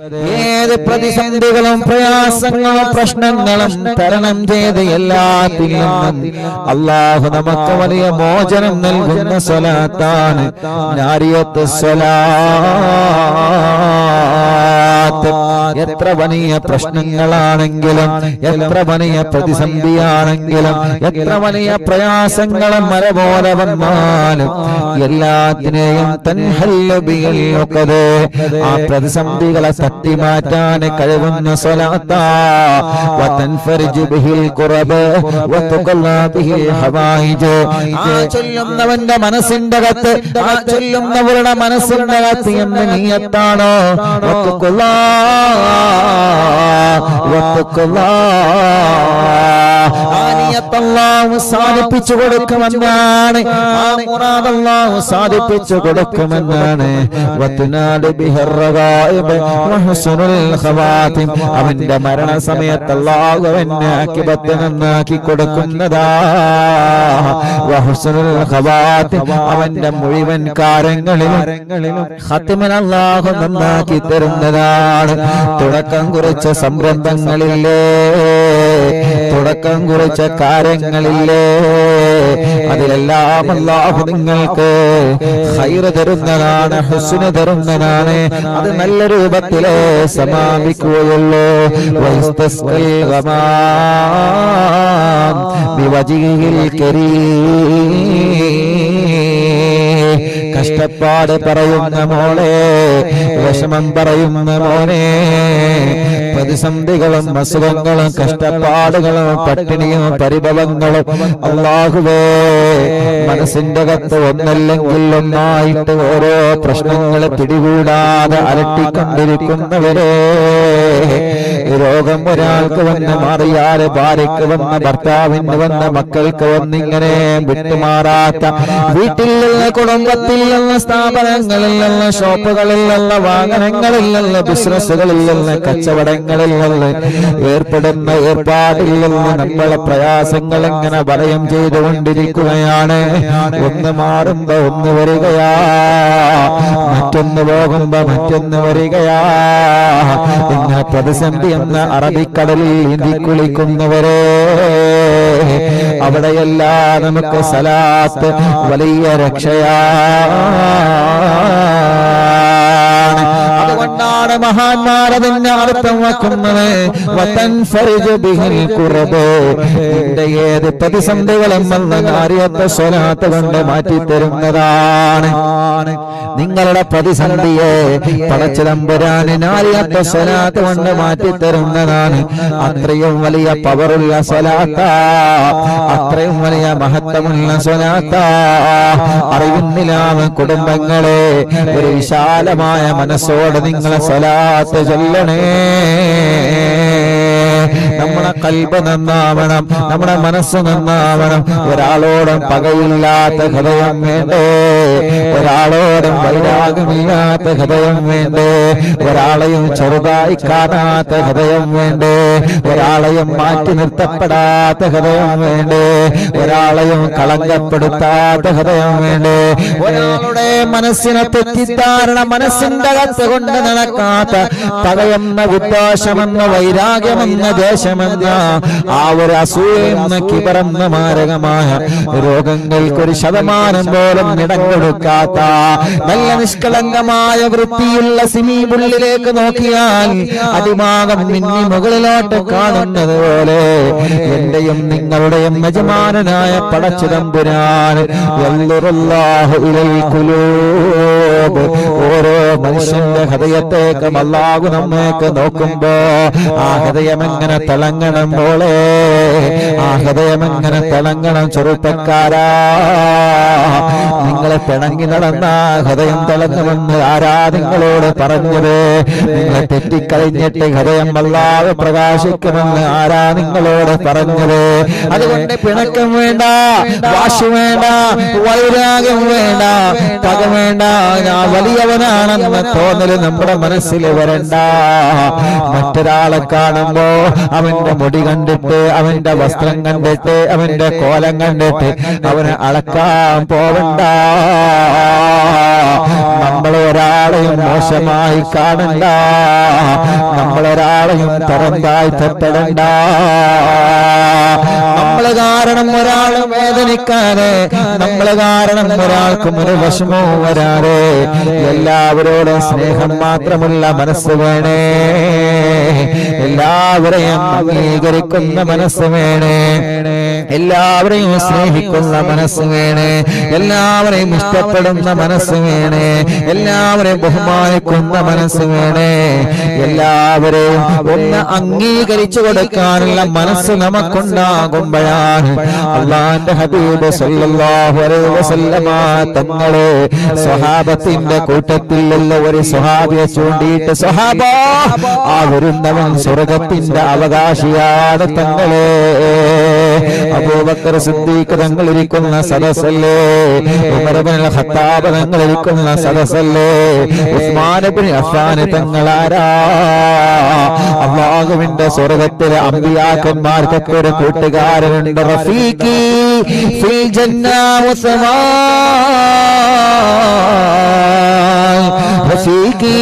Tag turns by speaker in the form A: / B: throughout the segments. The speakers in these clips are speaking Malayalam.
A: ഏത് പ്രതിസന്ധികളും പ്രയാസങ്ങളും പ്രശ്നങ്ങളും തരണം ചെയ്ത് എല്ലാത്തിൽ നിന്നും അല്ലാഹു നമുക്ക് വലിയ മോചനം നൽകുന്ന സ്വലാത്താണ് നാരിയത്ത് സ്വലാത്ത്. എത്ര വലിയ പ്രശ്നങ്ങളാണെങ്കിലും എത്ര വലിയ പ്രതിസന്ധിയാണെങ്കിലും എത്ര വലിയ പ്രയാസങ്ങളും മല പോലെ വന്നാലും എല്ലാത്തിനെയും തൻഹല്ലു ബിൽ ഉഖദ ആ പ്രതിസന്ധികളെ തട്ടിമാറ്റാൻ കഴിവുന്ന സ്വലാത്താ. വതൻഫർജു ബിഹിൽ ഖുറബ വതുഖല്ലാ ബിഹിൽ ഹവായിജ്. ആ ചൊല്ലുന്നവന്റെ മനസ്സിന്റെ അകത്ത് ആ ചൊല്ലുന്നവരുടെ മനസ്സിന്റെ അകത്ത് എന്ത് നിയ്യത്താണോ വതുഖല്ലാ വതുഖല്ലാ ആ നിയ്യത്ത് അല്ലാഹു സാധിപ്പിച്ചു കൊടുക്കുമെന്നാണ്. ആ മുറാദ് അല്ലാഹു സാധിപ്പിച്ചു കൊടുക്കുമെന്നാണ്. വതുനാദു ബിഹിർ റഗായിബ് വഹുസ്നുൽ ഖവാതിം. അവന്റെ മരണസമയത്ത് അല്ലാഹു അവനെ ആഖിബത്ത് നന്നാക്കി കൊടുക്കുന്നതാ. വഹുസ്നുൽ ഖവാതിം അവന്റെ മുഴുവൻ കാര്യങ്ങളിലും ഖത്മൻ അല്ലാഹു നന്നാക്കി തരുന്നതാണ്. തുടക്കം കുറിച്ച സംരംഭങ്ങളില്ലേ, തുടക്കം കുറിച്ച കാര്യങ്ങളില്ലേ, അതിലെല്ലാം അല്ലാഹു നിങ്ങൾക്ക് ഖൈർ തരുന്നതാണ്, ഹുസ്ന തരുന്നതാണ്. അത് നല്ല രൂപത്തിലേ സമാപിക്കുകയുള്ളൂ. വസ്തസ്ഖൽ ഗമാം ബിവജ്ഹിൽ കരീം. കഷ്ടപ്പാട് പറയുന്ന മോളെ, വിഷമം പറയുന്ന മോനെ, പ്രതിസന്ധികളും അസുഖങ്ങളും കഷ്ടപ്പാടുകളും പട്ടിണിയും പരിഭവങ്ങളും അല്ലാഹുവേ മനസ്സിന്റെ അകത്ത് ഒന്നല്ലെങ്കിൽ ഒന്നായിട്ട് ഓരോ പ്രശ്നങ്ങൾ പിടികൂടാതെ അലട്ടിക്കൊണ്ടിരിക്കുന്നവരെ, രോഗം ഒരാൾക്ക് വന്ന് മാറിയാല് ഭാര്യയ്ക്ക് വന്ന് ഭർത്താവിന് വന്ന് മക്കൾക്ക് വന്നിങ്ങനെ വിട്ടുമാറാത്ത, വീട്ടിൽ നിന്ന് കുടുംബത്തിൽ നിന്ന് സ്ഥാപനങ്ങളിൽ നിന്ന് ഷോപ്പുകളിൽ നിന്ന് വാഹനങ്ങളിൽ നിന്ന് ബിസിനസ്സുകളിൽ നിന്ന് കച്ചവടങ്ങളിൽ നിന്ന് ഏർപ്പെടുന്ന ഏർപ്പാടിൽ നിന്ന് നമ്മളെ പ്രയാസങ്ങൾ ഇങ്ങനെ ഭയം ചെയ്തുകൊണ്ടിരിക്കുകയാണ്. ഒന്ന് മാറുമ്പോ ഒന്ന് വരികയാ, മറ്റൊന്ന് പോകുമ്പോ മറ്റൊന്ന് വരികയാ. ഇങ്ങനെ പ്രതിസന്ധി എന്ന അറബിക്കടലിൽ നീന്തി കുളിക്കുന്നവരെ, അവിടെയെല്ലാം നമുക്ക് സലാത്ത് വലിയ രക്ഷയാ. അതുകൊണ്ടാണ് മഹാന്മാരതിന്റെ അർത്ഥം വെക്കുന്നത് വതൻഫർജു ബിഹിൽ ഖുറബ. നിന്റെ ഏത് പ്രതിസന്ധികളും വന്ന നാരിയത്ത് സ്വലാത്ത് കൊണ്ട് മാറ്റിത്തരുന്നതാണ്. നിങ്ങളുടെ പ്രതിസന്ധിയെ പടച്ചതമ്പുരാന് നാരിയത്ത് സ്വലാത്ത് കൊണ്ട് മാറ്റിത്തരുന്നതാണ്. അത്രയും വലിയ പവറുള്ള സ്വലാത്താ, അത്രയും വലിയ മഹത്വമുള്ള സ്വലാത്താ. അറിയുന്നില്ലാന്ന് കുടുംബങ്ങളെ, ഒരു വിശാലമായ മനസ്സോടെ നിങ്ങളെ സ്വലാത്ത് ചൊല്ലണേ. നമ്മുടെ കൽബ് നന്നാവണം, നമ്മുടെ മനസ്സ് നന്നാവണം. ഒരാളോടും പകയില്ലാത്ത ഹൃദയം വേണ്ടേ, ഒരാളോടും വൈരാഗ്യമില്ലാത്ത ഹൃദയം വേണ്ടേ, ഒരാളെയും ചെറുതായി കാണാത്ത ഹൃദയം വേണ്ടേ, ഒരാളെയും മാറ്റി നിർത്തപ്പെടാത്ത ഹൃദയം വേണ്ടേ, ഒരാളെയും കളങ്കപ്പെടുത്താത്ത ഹൃദയം വേണ്ടേ, ഒരാളുടെ മനസ്സിനെ തെറ്റിദ്ധാരണ മനസ്സിന്റെ അകത്ത് കൊണ്ട് നടക്കാത്ത, പകയെന്ന വിദ്വേഷമെന്ന വൈരാഗ്യമെന്ന ദേശമെന്ന ആ ഒരു അസൂയെന്ന കിബറെന്ന മാരകമായ രോഗങ്ങൾക്കൊരു ശതമാനം പോലും ഇടം കൊടുക്കാത്ത, നല്ല നിഷ്കളങ്കമായ വൃത്തിയുള്ള സിമീബുള്ളിലേക്ക് നോക്കിയാൽ അടിഭാഗം മിന്നി മുകളിലോട്ട് കാണുന്നത് പോലെ എന്റെയും നിങ്ങളുടെയും യജമാനനായ പടച്ചതമ്പുരാൻ യൻളുറുല്ലാഹു ഇലൽ ഖുലൂബ്. ഓരോ മനുഷ്യന്റെ ഹൃദയത്തേക്ക് അല്ലാഹു നമ്മേക്ക് നോക്കുമ്പോ ആ ഹൃദയം എങ്ങനെ തിളങ്ങണം പോലെ, ആ ഹൃദയം എങ്ങനെ തിളങ്ങണം ചെറുപ്പക്കാരാ. നിങ്ങളെ പിണങ്ങി നടന്ന ഹൃദയം തിളങ്ങുമെന്ന് ആരാ നിങ്ങളോട് പറഞ്ഞത്? നിങ്ങളെ തെറ്റിക്കഴിഞ്ഞിട്ട് ഹൃദയം വല്ലാതെ പ്രകാശിക്കുമെന്ന് ആരാ നിങ്ങളോട് പറഞ്ഞത്? അതുകൊണ്ട് പിണക്കം വേണ്ട, വാശി വേണ്ട, വൈരാഗ്യം വേണ്ട, പക വേണ്ട. ഞാൻ വലിയവനാണെന്ന തോന്നല് നമ്മുടെ മനസ്സിൽ വരണ്ട. മറ്റൊരാളെ കാണുമ്പോ അവൻ അവന്റെ മുടി കണ്ടിട്ട്, അവന്റെ വസ്ത്രം കണ്ടിട്ട്, അവന്റെ കോലം കണ്ടിട്ട് അവന് അളക്കാൻ പോവണ്ട. നമ്മളൊരാളെയും മോശമായി കാണണ്ട, നമ്മളൊരാളെയും തരംതാഴ്ത്തപ്പെടണ്ട. നമ്മള് കാരണം ഒരാൾ വേദനിക്കാതെ, നമ്മള് കാരണം ഒരാൾക്കും ഒരു വിഷമവും വരാതെ എല്ലാവരോടും സ്നേഹം മാത്രമുള്ള മനസ്സ് വേണേ, എല്ലാവരെയും അംഗീകരിക്കുന്ന മനസ്സ് വേണേ, എല്ലാവരെയും സ്നേഹിക്കുന്ന മനസ്സ് വേണേ, എല്ലാവരെയും ഇഷ്ടപ്പെടുന്ന മനസ്സ് വേണേ, എല്ലാവരെയും ബഹുമാനിക്കുന്ന മനസ്സ് വേണേ, എല്ലാവരെയും ഒന്ന് അംഗീകരിച്ചു കൊടുക്കാനുള്ള മനസ്സ് നമുക്കുണ്ടാകുമ്പോഴാണ് അല്ലാഹുവിന്റെ ഹബീബ് സല്ലല്ലാഹു അലൈഹി വസല്ലമ തങ്ങളെ സ്വഹാബത്തിന്റെ കൂട്ടത്തിലുള്ള ഒരു സ്വഹാബിയെ ചൂണ്ടിയിട്ട്, സ്വഹാബാ, ആ വരുന്നവൻ സ്വർഗത്തിന്റെ അവകാശിയാണ് തങ്ങളെ. അബൂബക്കർ സിദ്ദീഖ് തങ്ങൾ ഇരിക്കുന്ന സദസ്സല്ലേ, ഉമർ ഇബ്നുൽ ഖത്താബ് തങ്ങൾ ഇരിക്കുന്ന സദസ്സല്ലേ, ഉസ്മാൻ ഇബ്നു അഫ്ഫാൻ തങ്ങളാരാ? അല്ലാഹുവിന്റെ സ്വർഗത്തിലെ അമ്പിയാക്കന്മാർക്കൊക്കെ ഒരു കൂട്ടുകാരനുണ്ട്, റഫീഖി ഫിൽ ജന്ന ഉസ്മാൻ, റഫീഖി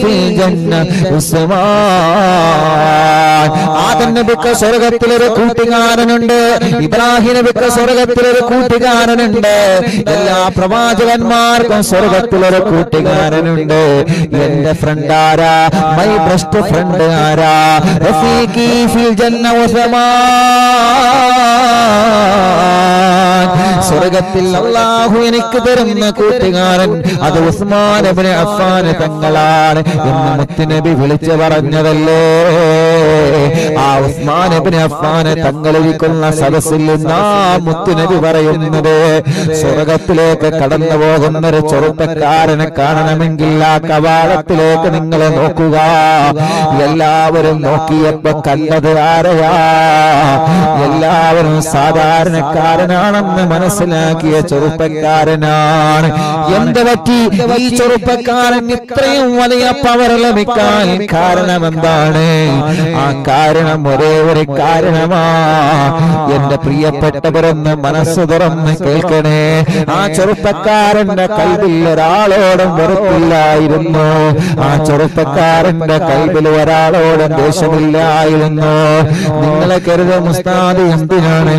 A: ഫിൽ ജന്ന ഉസ്മാൻ. ആദം നബിക്ക് സ്വർഗത്തിലൊരു കൂട്ടുകാരനുണ്ട്, ഇബ്രാഹിം നബിക്ക് സ്വർഗത്തിലൊരു കൂട്ടുകാരനുണ്ട്, എല്ലാ പ്രവാചകന്മാർക്കും സ്വർഗത്തിലൊരു കൂട്ടുകാരനുണ്ട്. എന്റെ ഫ്രണ്ട് ആരാ? മൈ ബെസ്റ്റ് ഫ്രണ്ട് ആരാ? റഫീഖി ഫിൽ ജന്ന ഉസ്മാൻ. സ്വർഗത്തിൽ അല്ലാഹു എനിക്ക് തരുന്ന കൂട്ടുകാരൻ അത് ഉസ്മാൻ ഇബ്നു അഫ്ഫാൻ തങ്ങളാണ് എന്ന് മുത്തുനബി വിളിച്ചു പറഞ്ഞതല്ലേ. ആ ഉസ്മാൻ ഇബ്നു അഫ്ഫാൻ തങ്ങളിരിക്കുന്ന സദസ്സിൽ നിന്ന് മുത്തുനബി പറയുന്നത്, സ്വർഗത്തിലേക്ക് കടന്നു പോകുന്ന ഒരു ചെറുപ്പക്കാരനെ കാണണമെങ്കിൽ ആ കവാടത്തിലേക്ക് നിങ്ങൾ നോക്കുക. എല്ലാവരും നോക്കിയപ്പോ കണ്ടത് ആരെയാ? എല്ലാവരും സാധാരണക്കാരനാണെന്ന് മനസ്സിലാക്കിയ ചെറുപ്പക്കാരനാണ്. എന്ത് പറ്റി ഈ ചെറുപ്പക്കാരൻ ഇത്രയും വലിയ പവർ ലഭിക്കാൻ കാരണം എന്താണ്? ആ കാരണം ഒരേ ഒരു കാരണമാ. എന്റെ പ്രിയപ്പെട്ടവരെന്ന് മനസ്സ് തുറന്ന് കേൾക്കണേ, ആ ചെറുപ്പക്കാരന്റെ കൽബിൽ ഒരാളോടും വെറുപ്പില്ലായിരുന്നു, ആ ചെറുപ്പക്കാരന്റെ കൽബിൽ ഒരാളോടും ദേഷ്യമില്ലായിരുന്നു. നിങ്ങളെ കരുതും ഉസ്താദ് എന്തിനാണ്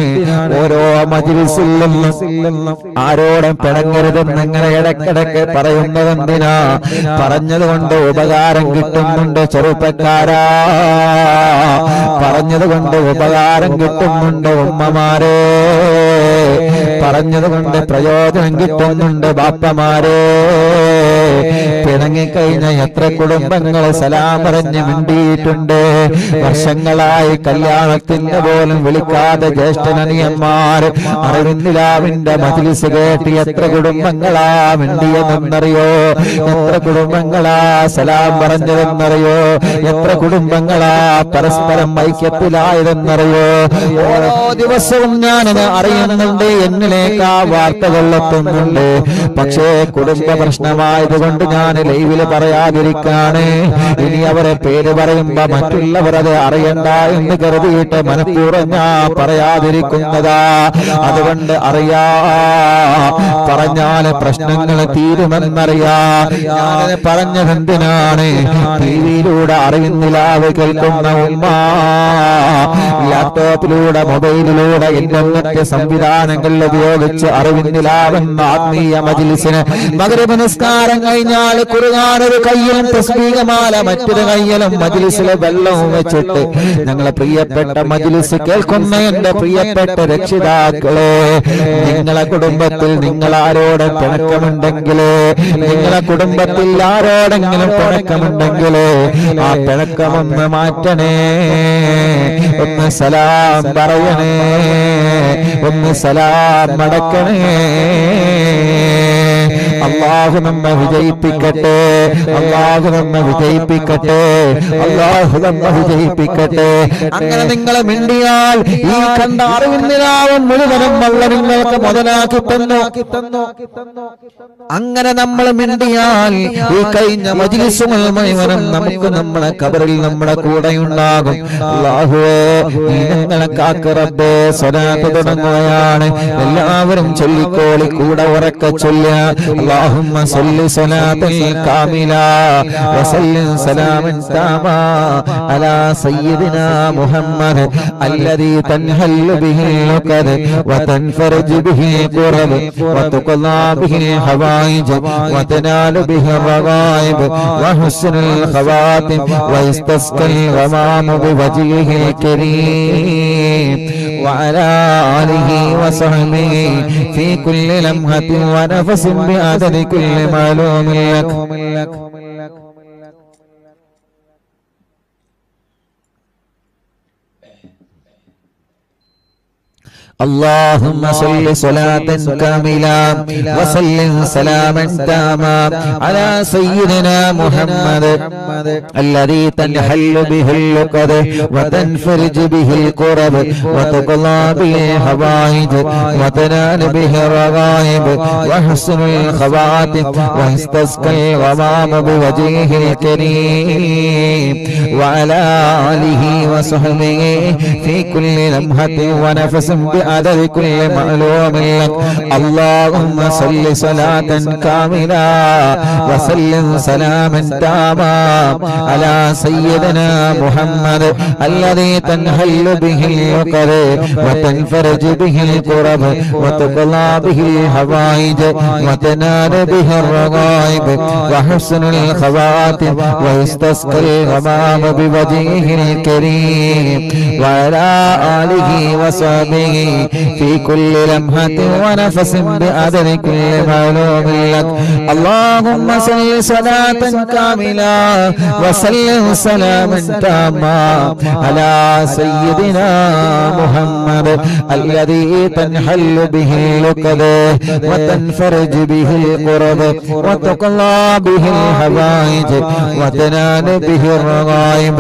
A: ഓരോ മജ്‌ലിസിലും ആരോടും പിണങ്ങരുതെന്ന് അങ്ങനെ ഇടയ്ക്കിടയ്ക്ക് പറയുന്നത് എന്തിനാ? പറഞ്ഞതുകൊണ്ട് ഉപകാരം കിട്ടുന്നുണ്ട് ചെറുപ്പക്കാരാ, പറഞ്ഞതുകൊണ്ട് ഉപകാരം കിട്ടുന്നുണ്ട് ഉമ്മമാരെ, പറഞ്ഞതുകൊണ്ട് പ്രയോജനം കിട്ടുന്നുണ്ട് ബാപ്പമാരെ. പിണങ്ങിക്കഴിഞ്ഞ എത്ര കുടുംബങ്ങൾ സലാം പറഞ്ഞ് മിണ്ടിയിട്ടുണ്ട്. വർഷങ്ങളായി കല്യാണത്തിന്റെ പോലും വിളിക്കാതെ ജ്യേഷ്ഠനനിയന്മാർ അറിവിന്ദിലാവിന്റെ മജ്‌ലിസ് കേട്ട് എത്ര കുടുംബങ്ങളാ മിണ്ടിയതെന്നറിയോ? എത്ര കുടുംബങ്ങളാ സലാം പറഞ്ഞതെന്നറിയോ? എത്ര കുടുംബങ്ങളാ പരസ്പരം ഐക്യത്തിലായതെന്നറിയോ? ഓരോ ദിവസവും ഞാനത് അറിയുന്നുണ്ട്, എന്നിലേക്ക് ആ വാർത്തകൾ എത്തുന്നുണ്ട്. പക്ഷേ കുടുംബ പ്രശ്നമായതുകൊണ്ട് ഞാൻ ലൈവില് പറയാതിരിക്കാണ്. ഇനി അവരെ പേര് പറയുമ്പോ മറ്റുള്ളവർ അത് അറിയണ്ട എന്ന് കരുതിയിട്ട് മനഃപൂർവ്വം ഞാൻ പറയാതിരിക്കുന്നതാ. അതുകൊണ്ട് അറിയാ, പറഞ്ഞാല് പ്രശ്നങ്ങൾ തീരുമെന്നറിയാ. ഞാനത് പറഞ്ഞതെന്തിനാണ്? ടിവിയിലൂടെ അറിയുന്നില്ലാതെ കേൾക്കുന്ന ഉമ്മ, ലാപ്ടോപ്പിലൂടെ മൊബൈലിലൂടെ ഇന്റർനെറ്റ് സംവിധാനങ്ങൾ ഉപയോഗിച്ച് അറിവിന്നിലാവുന്ന ആത്മീയ മജ്‌ലിസിന് മഗ്‌രിബ് നിസ്കാരം കഴിഞ്ഞാൽ ഖുർആൻ ഒരു കയ്യിലും തസ്ബീഹമാല മറ്റൊരു കയ്യിലും മജ്‌ലിസിലെ വെള്ളവും വെച്ചിട്ട് ഞങ്ങളെ പ്രിയപ്പെട്ട മജ്‌ലിസ് കേൾക്കുന്ന എന്റെ പ്രിയപ്പെട്ട രക്ഷിതാക്കളെ, നിങ്ങളെ കുടുംബത്തിൽ നിങ്ങൾ ആരോട് പിണക്കമുണ്ടെങ്കിൽ, നിങ്ങളെ കുടുംബത്തിൽ ആരോടെങ്കിലും പിണക്കമുണ്ടെങ്കിൽ ആ പിണക്കമൊന്ന് മാറ്റണേ, ഒന്ന് സലാം പറയണേ, ഒന്ന് സലാം മടക്കണേ. അല്ലാഹു നമ്മെ വിജയിപ്പിക്കട്ടെ, അല്ലാഹു നമ്മെ വിജയിപ്പിക്കട്ടെ, അല്ലാഹു നമ്മെ വിജയിപ്പിക്കട്ടെ. അങ്ങനെ നിങ്ങൾ മിണ്ടിയാൽ ഈ കണ്ട അറിവിന്ദിനാവും മുഴുവനും അല്ലാഹു നിങ്ങൾക്ക് മുതലാക്കി തന്നു. അങ്ങനെ നമ്മൾ മിണ്ടിയാൽ ഈ കഴിഞ്ഞ മജ്ലിസുകൾ മുഴുവനും നമുക്ക് നമ്മുടെ ഖബറിൽ നമ്മുടെ കൂടെയുണ്ടാകും. അല്ലാഹുവേ നീ ഞങ്ങളെ കാക്ക് റബ്ബേ. സ്വലാത്ത് തുടങ്ങുകയാണ്, എല്ലാവരും ചൊല്ലിക്കോളി, കൂടെ ഉറക്കെ ചൊല്ലുക. അല്ലാഹുമ്മ സല്ലി സ്വലാത്തൻ കാമില വസല്ലിം സലാമൻ താമാ അലാ സയ്യിദിനാ മുഹമ്മദ് അല്ലദീ തൻഹല്ലു ബിഹിൽ ഉഖദ് വതൻഫറജു ബിഹിൽ ഖുറബ് വതുഖലാ ബിഹിൽ ഹവായിജ് വതനാലു ബിഹിൽ റഗായിബ് വഹുസ്നുൽ ഖവാതിം വയസ്തസ്ഖൽ ഗമാമു ബിവജ്ഹിൽ കരീം വഅലാ ആലിഹി വസഹ്ബിഹി ഫീ കുല്ലി ലംഹത്തിൻ വനഫസിൻ ബിഅദദി കുല്ലി മാലൂമിൻ ലക്. اللهم صل صلاة كاملة وسلم سلاما تاما على سيدنا محمد الذي تنحل به اللقد وتنفرج به الكرب وتقضى به الحوائج وتنال به الرغائب وحسن الخواتم ويستسقى الغمام بوجهه الكريم وعلى آله وصحبه في كل لمحة ونفس عدد كل معلوم لك. اللهم صل صلاة كاملة وسلم سلاما تاما على سيدنا محمد الذي تنحل به العقد وتنفرج به الكرب وتقضى به الحوائج وتنال به الرغائب وحسن الخواتم ويستسقى الغمام بوجهه الكريم وعلى آله وصحبه في كل لمحة ونفس بعدد كل معلوم لك. اللهم صل صلاة كاملة وسلم سلاما تاما على سيدنا محمد الذي تنحل به اللقد وتنفرج به القرب وتقضى به الحوائج وتنال به الرغائب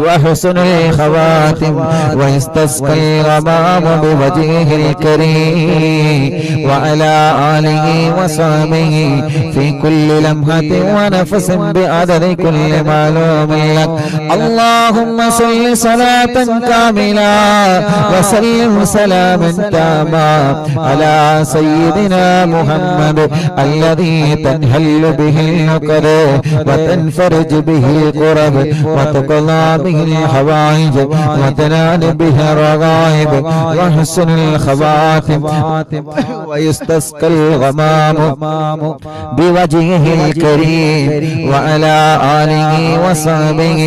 A: وحسن الخواتم ويستسقى الغمام بوجهه الكريم وعلى آله وصحبه في كل لمحة ونفس بعدد كل معلوم لك. اللهم صل صلاة كاملة وسلم سلاما تاما على سيدنا محمد الذي تنحل به العقد وتنفرج به الكرب وتقضى به الحوائج وتنال به الرغائب وحسن الخواتم ويستسقى الغمام بوجهه الكريم وعلى آله وصحبه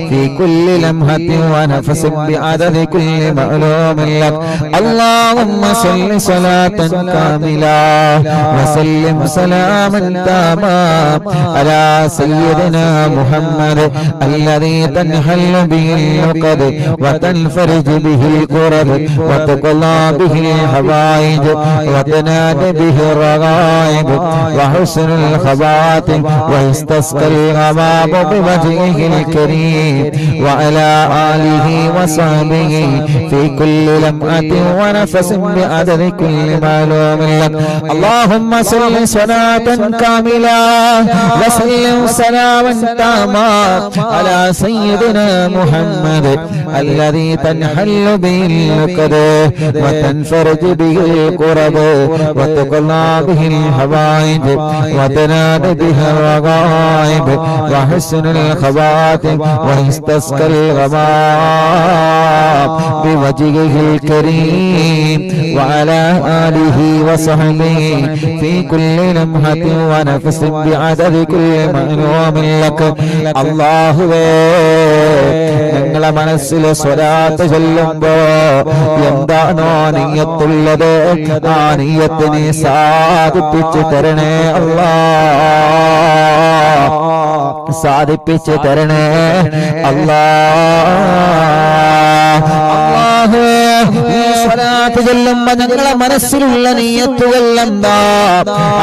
A: في كل لمحة ونفس بعدد كل معلوم لك. اللهم صل صلاة كاملة وسلم سلاما تاما على سيدنا محمد الذي تنحل به العقد وتنفرج به الكرب وتقضى به الحوائج وتنال به الرغائب وحسن الخواتم ويستسقى الغمام بوجهه الكريم وعلى آله وصحبه في كل لمحة ونفس بعدد كل معلوم لك. اللهم صل صلاة كاملة وسلم سلاما تاما على سيدنا محمد الذي تنحل به العقد وتنفرج به الكرب وتقضى به الحوائج وتنال به الرغائب وحسن الخواتم ويستسقى الغمام بوجهه الكريم وعلى آله وصحبه في كل لمحة ونفس بعدد كل معلوم لك. الله ഞങ്ങളെ മനസ്സിൽ സ്വലാത്ത് ചൊല്ലുമ്പോ എന്താണോ നിയ്യത്തുള്ളത് ആ നിയ്യത്ത് നീ സാധിപ്പിച്ചു തരണേ അല്ലാഹ്, സാധിപ്പിച്ചു തരണേ അല്ലാഹ്. അല്ലാഹുവേ ഈ സ്വലാത്ത് ചൊല്ലുമ്പോൾ ഞങ്ങളെ മനസ്സിലുള്ള നിയ്യത്തുകൾ എന്താ,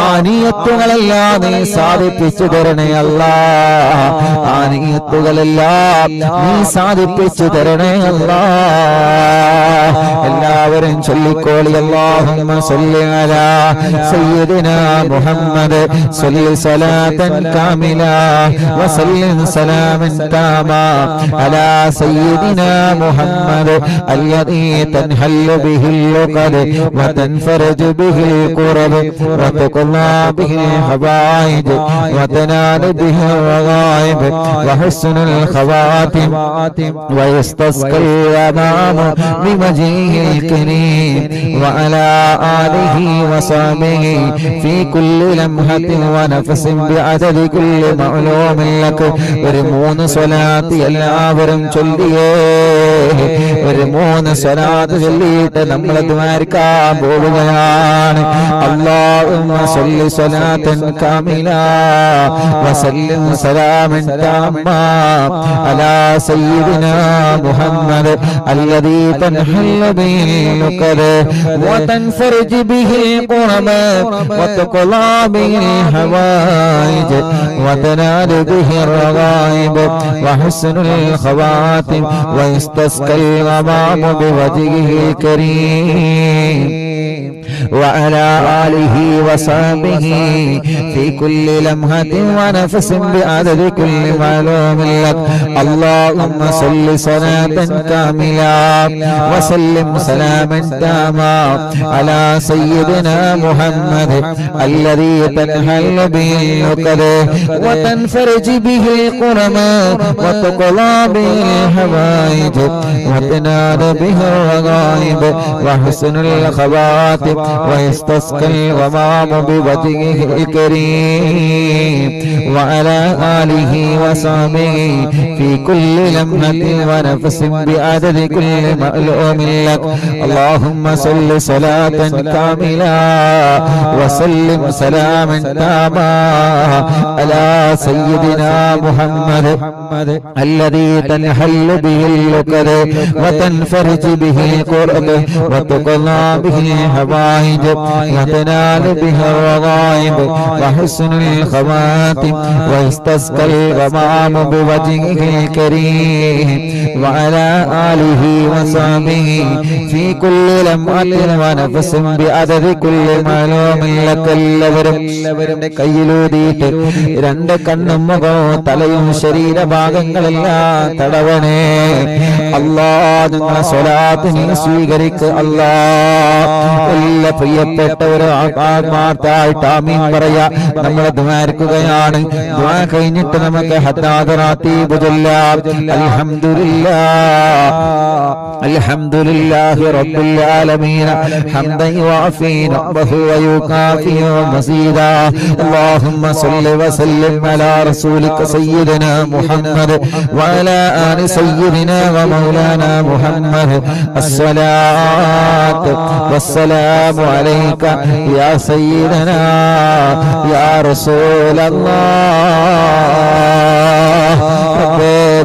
A: ആ നിയ്യത്തുകളെല്ലാം നീ സാധിപ്പിച്ചു തരണേ അല്ലാഹ്. ആ നിയ്യത്തുകളെല്ലാം നീ സാധിപ്പിച്ചു തരണേ അല്ലാഹ്. എല്ലാവരും ചൊല്ലിക്കോളി. അല്ലാഹുമ്മ സ്വല്ലി അലാ സയ്യിദിനാ മുഹമ്മദ് സ്വല്ലി സ്വലാത്തൻ കാമില വസല്ലിം സലാമൻ താമാ അലാ സയ്യിദിനാ മുഹമ്മദ് അല്ലദീ തൻഹല്ലു ബിഹിൽ ഉഖദ് വതൻഫറജു ബിഹിൽ ഖുറബ് വതഖല്ലാ ബിഹിൽ ഹവായിജ് വതനാലു ബിഹിൽ റഗായിബ് വഹുസ്നുൽ ഖവാതിം വയസ്തസ്ഖൽ അമാമ ബിവജ്ഹിൽ കരീം വഅലാ ആലിഹി വസഹ്ബിഹി ഫീ കുല്ലി ലംഹത്തിൻ വനഫസിൻ ബിഅദദി കുല്ലി മഅലൂമിൻ ലക. ഒരു 3 സ്വലാത്ത് എല്ലാവരും ചൊല്ലിയേ. ഒരു 3 സ്വലാത്ത് ചൊല്ലിയിട്ട് നമ്മൾ ദുആർക്കാൻ പോവുകയാണ്. അല്ലാഹുമ്മ സ്വല്ലി സ്വലാത്തൻ കാമില വസല്ലിം സലാമൻ താമ്മാ അലാ സയ്യിദിനാ മുഹമ്മദ് അല്ലദീ തൻഹല്ലു ബിഹിൽ ഉഖദ് വതൻഫറജു ബിഹിൽ ഖുറബ് വതഖലാ ബിഹിൽ ഹവായിജ് വതനാലു ബിഹിർ റഗായിബ് വഹുസ്നുൽ ഖവാതിം വയസ്തസ്ഖൽ ഗമാമു ബിവജ്ഹിൽ കരീം وعلى آله وصحبه في كل لمحة ونفس بعدد كل معلوم لك. اللهم صل صلاة كاملة وسلم سلاما تاما على سيدنا محمد الذي تنحل به العقد وتنفرج به الكرم وتقضى به الحوائج وتنال به الرغائب وحسن الخواتم ويستسقى الغمام بوجهه الكريم وعلى آله وصحبه في كل لمحة ونفس بعدد كل مألوم لك. اللهم صل صلاة كاملة وسلم سلاما تاما على سيدنا محمد الذي تنحل به العقد وتنفرج به الكرب وتقضى به الحوائج وتنال به الرغائب وحسن الخواتم ويستسقى الغمام بوجهه الكريم وعلى آله وصحبه في كل لمحة ونفس بعدد كل معلوم لك. എല്ലാവരും കയ്യിലൂതിയിട്ട് 2 കണ്ണും മുഖവും തലയും ശരീരഭാഗങ്ങളെല്ലാം തടവണേ അല്ലാഹ്. ഞങ്ങളെ സ്വലാത്ത് നീ സ്വീകരിക്കുക അല്ലാഹ്. എല്ലാ പ്രിയപ്പെട്ടവരും ആത്മാർത്ഥമായിട്ട് ആമീൻ പറയാ. നമ്മൾ ദുആർക്കുകയാണ്. ദുആ കഴിഞ്ഞിട്ട് നമുക്ക് ഹദ്ദാദ് റാത്തീബ് ചൊല്ലാം. അൽഹംദുലില്ലാഹ് അൽഹംദുലില്ലാഹി റബ്ബിൽ ആലമീൻ ഹംദൻ യുവാഫി നഅ്മഹു വയുകാഫി മസീദാ. അല്ലാഹുമ്മ സ്വല്ലി വസല്ലിം അലാ റസൂലിക സയ്യിദിനാ മുഹമ്മദ് വഅലാ ആലി സയ്യിദിനാ വമൗലാനാ മുഹമ്മദ്. അസ്സലാത്തു വസ്സലാമു അലൈക യാ സയ്യിദനാ യാ റസൂലല്ലാഹ്.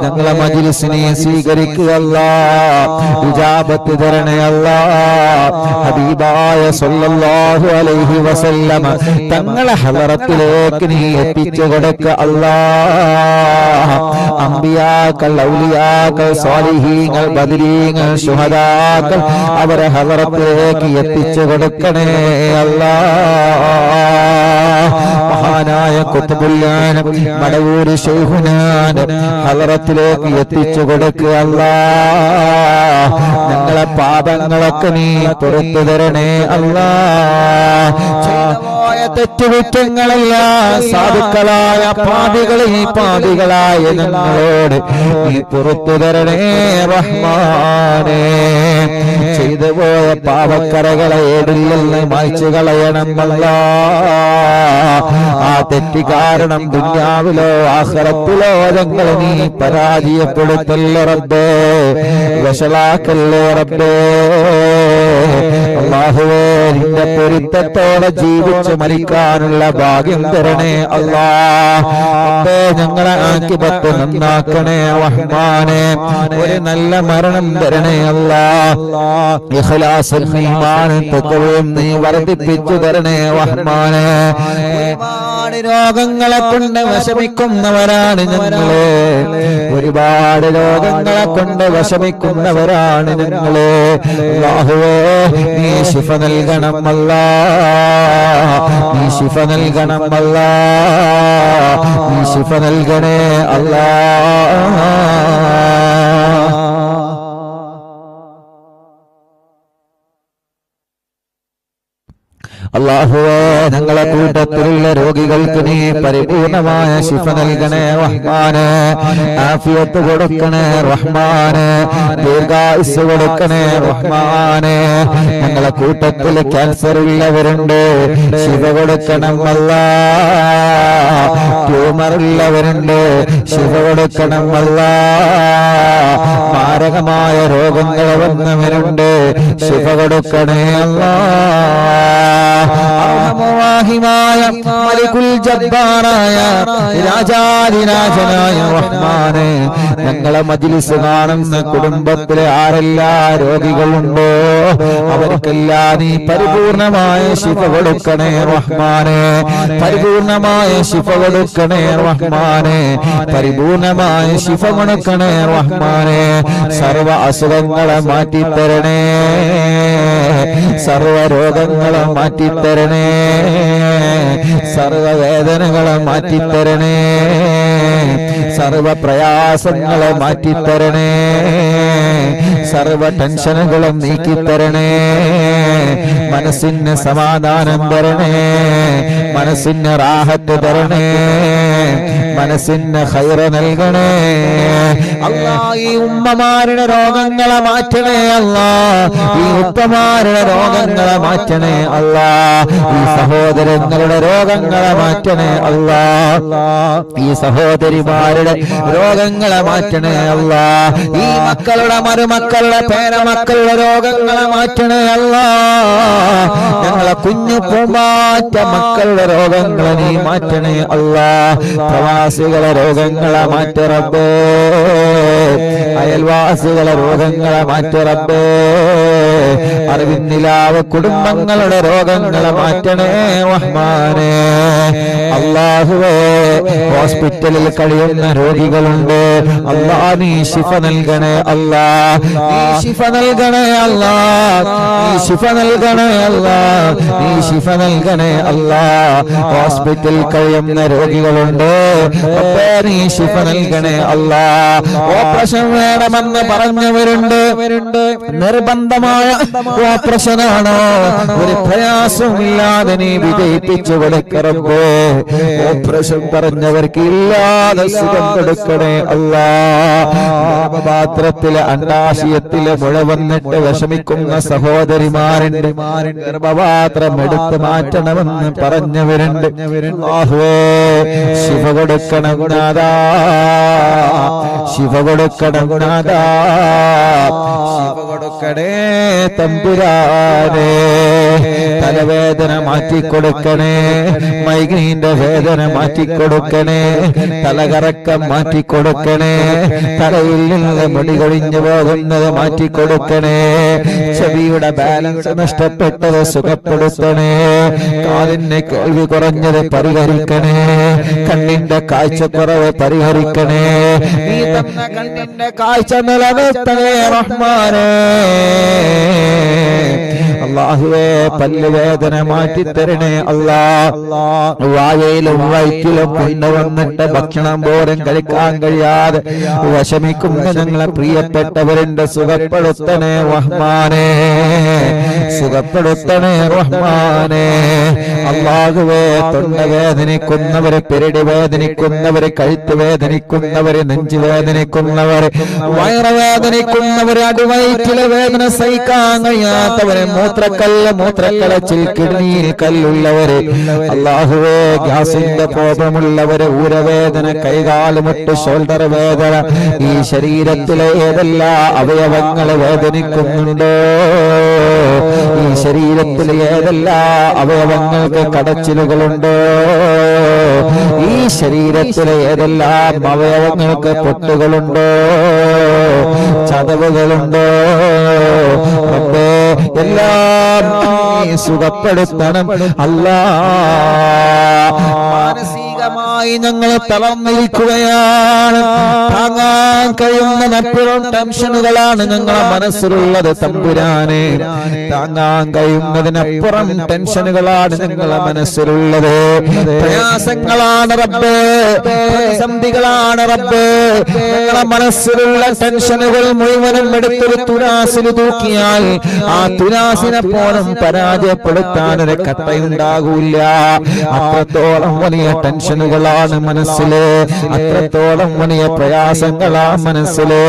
A: ഞങ്ങളെ മജ്ലിസിനെ സ്വീകരിക്കുക അല്ലാഹ്. ഇജാബത്ത് തരണേ അല്ലാഹ്. ഹബീബായ സല്ലല്ലാഹു അലൈഹി വസല്ലമ തങ്ങളെ ഹളറത്തിലേക്ക് നീ എത്തിച്ചു കൊടുക്കുക അല്ലാഹ്. അംബിയാക്കൾ, ഔലിയാക്കൾ, സ്വാലിഹീങ്ങൾ, ബദരീങ്ങൾ, ശുഹദാക്കൾ അവരെ ഹളറത്തിലേക്ക് എത്തിച്ചു കൊടുക്കണേ അല്ലാഹ്. മഹാനായ ഖുത്ബുൽ-ആലം മടവൂർ ശൈഖുനാനെ ഹളറത്തിലേക്ക് എത്തിച്ചു കൊടുക്കുക അല്ലാഹ്. ഞങ്ങളെ പാപങ്ങളൊക്കെ നീ പുറത്തു തരണേ അല്ലാഹ്. ചെയ്തുപോയ തെറ്റുകുറ്റങ്ങളെല്ലാം സാധുക്കളായ പാപികളായ ഞങ്ങളോട് നീ പുറത്തു തരണേ റഹ്മാനേ. ചെയ്തുപോയ പാപക്കറകളെ ഏടില്ലെന്ന് മായ്ച്ചു കളയണം അല്ലാഹ്. ആ തെറ്റി കാരണം ദുനിയാവിലോ ആഖിറത്തിലോ ഞങ്ങളെ നീ പരാജയപ്പെടുത്തല്ലേ റബ്ബേ, വശലാക്കല്ലേ റബ്ബേ. അല്ലാഹുവേ, നിന്റെ പൊരുത്തത്തോടെ ജീവിച്ച് മരിക്കാനുള്ള ഭാഗ്യം തരണേ അല്ലാ. ഞങ്ങളെ ആക്കിബത്ത് നന്നാക്കണേ റഹ്മാനെ. ഒരു നല്ല മരണം തരണേ അല്ലാ. ഇഖ്ലാസും ഈമാനും തഖ്വയും നീ വർദ്ധിപ്പിച്ചു തരണേ റഹ്മാനെ. ഒരുപാട് രോഗങ്ങളെ കൊണ്ട് വിഷമിക്കുന്നവരാണ് ഞങ്ങള്. ഒരുപാട് രോഗങ്ങളെ കൊണ്ട് വിഷമിക്കുന്നവരാണ് ഞങ്ങള്. അല്ലാഹുവേ നീ ശിഫ നൽകണം അല്ലാ. നീ ശിഫ നൽകണം അല്ലാ. നീ ശിഫ നൽകണേ അല്ലാ. അല്ലാഹുവേ ഞങ്ങളെ കൂട്ടത്തിലുള്ള രോഗികൾക്ക് നീ പരിപൂർണമായ ശിഫ നൽകണേ റഹ്മാനെ. ആഫിയത്ത് കൊടുക്കണേ റഹ്മാനെ. ദീർഘായുസ്സ് കൊടുക്കണേ റഹ്മാനെ. ഞങ്ങളെ കൂട്ടത്തിൽ ക്യാൻസർ ഉള്ളവരുണ്ട്, ശിഫ കൊടുക്കണം അല്ലാ. ട്യൂമർ ഉള്ളവരുണ്ട്, ശിഫ കൊടുക്കണം അല്ലാ. മാരകമായ രോഗങ്ങൾ വന്നവരുണ്ട്, ശിഫ കൊടുക്കണേ അല്ലാ. അർഹമുറാഹിമായ മലികുൽ ജബ്ബാറായ രാജാധിരാജനായ റഹ്മാനെ, ഞങ്ങളെ മജ്ലിസ് കാണുന്ന കുടുംബത്തിലെ ആരെല്ലാം രോഗികളുണ്ടോ അവർക്കെല്ലാം നീ പരിപൂർണമായ ശിഫ കൊടുക്കണേ റഹ്മാനെ. പരിപൂർണമായ ശിഫ കൊടുക്കണേ റഹ്മാനെ. പരിപൂർണമായ ശിഫ കൊടുക്കണേ റഹ്മാനെ. സർവ അസുഖങ്ങളെ മാറ്റിത്തരണേ. സർവ രോഗങ്ങളെ മാറ്റിത്തരണേ. സർവവേദനകളെ മാറ്റിത്തരണേ. സർവ പ്രയാസങ്ങളെ മാറ്റിത്തരണേ. സർവ ടെൻഷനുകളും നീക്കിത്തരണേ. മനസ്സിന് സമാധാനം തരണേ. മനസ്സിന് റാഹത്ത് തരണേ. മനസ്സിന് ഖൈർ നൽകണേ അല്ലാ. ഈ ഉമ്മമാരുടെ രോഗങ്ങളെ മാറ്റണേ അല്ലാ. ഈ ഉപ്പമാരുടെ രോഗങ്ങളെ മാറ്റണേ അല്ലാ. ഈ സഹോദരങ്ങളുടെ രോഗങ്ങളെ മാറ്റണേ അല്ലാ. ഈ സഹോദരിമാരുടെ രോഗങ്ങളെ മാറ്റണേ അല്ലാ. ഈ മക്കളുടെ മരുമക്കളുടെ പേരമക്കളുടെ രോഗങ്ങളെ മാറ്റണേ അല്ലാ. ഞങ്ങളെ കുഞ്ഞു പൂമാറ്റ മക്കളുടെ രോഗങ്ങളെ നീ മാറ്റണേ അല്ലാ. പ്രവാസികളെ രോഗങ്ങളെ മാറ്റ റബ്ബേ. അയൽവാസികളെ രോഗങ്ങളെ മാറ്റ റബ്ബേ. അറിവിന്നിലാവ് കുടുംബങ്ങളുടെ രോഗങ്ങളെ മാറ്റണേ റഹ്മാനെ. അല്ലാഹുവേ ഹോസ്പിറ്റലിൽ കഴിയുന്ന രോഗികളുണ്ട്, അല്ലാ നീ ശിഫ നൽകണേ അല്ലാ. നീ ശിഫ നൽകണേ അല്ലാ. നീ ശിഫ നൽകണേ അല്ലാ. നീ ശിഫ നൽകണേ അല്ലാ. ഹോസ്പിറ്റലിൽ കഴിയുന്ന രോഗികളുണ്ട്, നീ ശിഫ നൽകണേ അല്ലാ. ഓപ്പറേഷൻ വേണമെന്ന് പറഞ്ഞവരുണ്ട്, നിർബന്ധമായ ഓപ്പറേഷനാണോ ഒരു പ്രയാസമില്ലാതെ നീ വിജയിപ്പിച്ചു കൊടുക്കറമ്പോ. ഓപ്പറേഷൻ പറഞ്ഞവർക്ക് ഇല്ലാതെ സുഖം കൊടുക്കണേ അല്ലാ. ഗർഭപാത്രത്തിലെ അണ്ടാശയത്തിലെ മുഴ വന്നിട്ട് വിഷമിക്കുന്ന സഹോദരിമാരുണ്ട്, ഗർഭപാത്രം എടുത്ത് മാറ്റണമെന്ന് പറഞ്ഞവരുണ്ട്. അല്ലാഹുവേ ശിഫ കൊടുക്കണം നാഥാ. ശിഫ കൊടുക്കണം നാഥാ. ശിഫ കൊടുക്കണേ തമ്പുരാനേ. തലവേദന മാറ്റിക്കൊടുക്കണേ. മൈഗ്രീന്റെ വേദന മാറ്റിക്കൊടുക്കണേ. തലകറക്കം മാറ്റിക്കൊടുക്കണേ. തലയിൽ നിന്ന് മുടി കൊഴിഞ്ഞു പോകുന്നത് മാറ്റിക്കൊടുക്കണേ. ചെവിയുടെ ബാലൻസ് നഷ്ടപ്പെട്ടത് സുഖപ്പെടുത്തണേ. കാതിന് കേൾവി കുറഞ്ഞത് പരിഹരിക്കണേ. കണ്ണിന്റെ കാഴ്ചക്കുറവ് പരിഹരിക്കണേ. നീ തന്ന കണ്ണിന്റെ കാഴ്ച നിലനിർത്തണേ റഹ്മാനേ. അല്ലാഹുവേ പല്ലുവേദന മാറ്റിത്തരണേ അല്ലാ. വായയിലും വയറ്റിലും കൊണ്ടുവന്നിട്ട് ഭക്ഷണം പോലും കഴിക്കാൻ കഴിയാതെ വിഷമിക്കുന്ന ഞങ്ങളെ പ്രിയപ്പെട്ടവരുടെ സുഖപ്പെടുത്തണേ റഹ്മാനേ. സുഖപ്പെടുത്തണേ റഹ്മാനേ. അല്ലാഹുവേ തൊണ്ട വേദനിക്കുന്നവര്, പെരടി വേദനിക്കുന്നവര്, കഴുത്ത് വേദനിക്കുന്നവര്, നെഞ്ചു വേദനിക്കുന്നവര്, വയറ് വേദനിക്കുന്നവര്, അടിവയറ്റിലെ വേദന സഹിക്കാൻ കഴിയാത്തവര്, മൂത്ര രക്തക്കല്ല്, മൂത്രക്കളച്ചിൽ, കിഡ്നിയിൽ കല്ലുള്ളവര്, അല്ലാഹുവേ ഗ്യാസിന്റെ പ്രോബ്ലമുള്ളവര്, ഊരവേദന, കൈകാലുമുട്ട്, ഷോൾഡർ വേദന, ഈ ശരീരത്തിലെ ഏതെല്ലാം അവയവങ്ങൾ വേദനിക്കുന്നുണ്ടോ, ഈ ശരീരത്തിലെ ഏതെല്ലാം അവയവങ്ങൾക്ക് കടച്ചിലുകളുണ്ടോ, ഈ ശരീരത്തിലെ ഏതെല്ലാം അവയവങ്ങൾക്ക് പൊട്ടുകളുണ്ടോ, ചതവുകളുണ്ടോ, റബ്ബേ എല്ലാം നീ സുഖപ്പെടുത്തണം അല്ലാ. മാനസികമായി ഞങ്ങൾ തളർന്നിരിക്കുകയാണ്. താങ്ങാൻ കഴിയുന്ന മറ്റൊരു ടെൻഷനുകളാണ് ഞങ്ങളെ മനസ്സിലുള്ളത് തമ്പുരാനെ. താങ്ങാൻ കഴിയുന്നതിനപ്പുറം ടെൻഷനുകളാണ് ഞങ്ങളെ മനസ്സിലുള്ളത്. പ്രയാസങ്ങളാണ് റബ്ബേ, പ്രതിസന്ധികളാണ് റബ്ബേ. ഞങ്ങളെ മനസ്സിലുള്ള ടെൻഷനുകൾ മുഴുവനും എടുത്തൊരു തുലാസിൽ തൂക്കിയാൽ ആ തുലാസിനെ പോലും പരാജയപ്പെടുത്താൻ ഒരു കട്ടയുണ്ടാകൂല. അത്രത്തോളം വലിയ ടെൻഷനുകളാണ് മനസ്സില്, അത്രത്തോളം വലിയ പ്രയാസങ്ങളാ മനസ്സില്,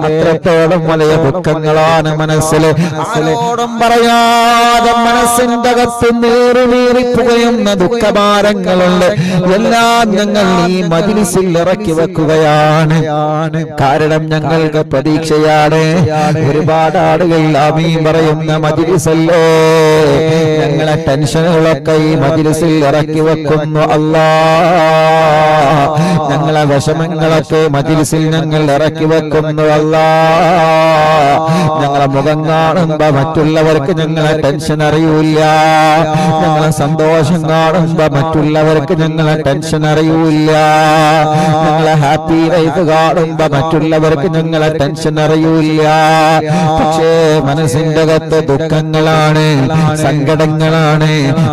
A: അത്രത്തോളം വലിയ ദുഃഖങ്ങളാണ് മനസ്സില്. ആരോടും പറയാതെ മനസ്സിന്റെ അകത്ത് നീറിപ്പുകയുന്ന ദുഃഖഭാരങ്ങളുണ്ട്. എല്ലാം ഞങ്ങൾ ഈ മജ്‌ലിസിൽ ഇറക്കി വെക്കുകയാണ്. കാരണം ഞങ്ങൾക്ക് പ്രതീക്ഷയാണ്. ഒരുപാട് ആളുകൾ ആമീൻ പറയുന്ന മജ്‌ലിസല്ലേ. ഞങ്ങളെ ടെൻഷനുകളൊക്കെ ഈ മജ്‌ലിസിൽ ഇറക്കി വെക്കുന്നു അല്ലാ. ഞങ്ങളെ വിഷമങ്ങളൊക്കെ മജ്‌ലിസിൽ ഞങ്ങൾ ഇറക്കി വെക്കുന്നു അല്ലാ. ഞങ്ങളെ മുഖം കാണുമ്പോ മറ്റുള്ളവർക്ക് ഞങ്ങളെ ടെൻഷൻ അറിയൂല. ഞങ്ങളെ സന്തോഷം കാണുമ്പോ മറ്റുള്ളവർക്ക് ഞങ്ങളെ ടെൻഷൻ അറിയൂല. ഞങ്ങളെ ഹാപ്പി ലൈഫ് കാണുമ്പോ മറ്റുള്ളവർക്ക് ഞങ്ങളെ ടെൻഷൻ അറിയൂല. പക്ഷേ മനസ്സിന്റെ അകത്ത് ദുഃഖങ്ങളാണ്, സങ്കടങ്ങളാണ്,